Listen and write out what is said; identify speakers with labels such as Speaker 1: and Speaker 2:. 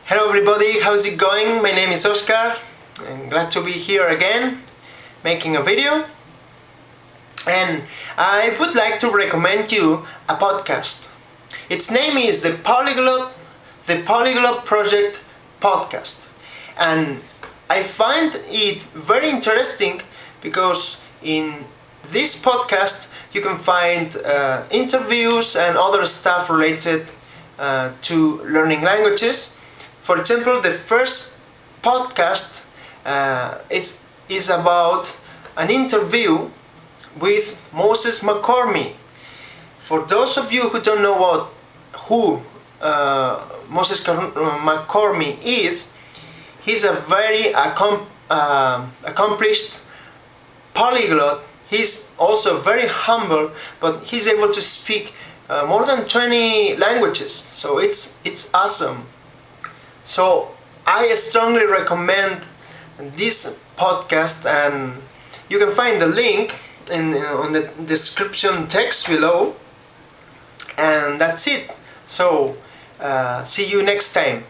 Speaker 1: Hello everybody, how's it going? My name is Oscar. I'm glad to be here again making a video, and I would like to recommend you a podcast. Its name is the Polyglot Project podcast, and I find it very interesting because in this podcast you can find interviews and other stuff related to learning languages. For example, the first podcast is about an interview with Moses McCormick. For those of you who don't know who Moses McCormick is, he's a very accomplished polyglot. He's also very humble, but he's able to speak more than 20 languages. So it's awesome. So I strongly recommend this podcast, and you can find the link on the description text below. And that's it. So see you next time.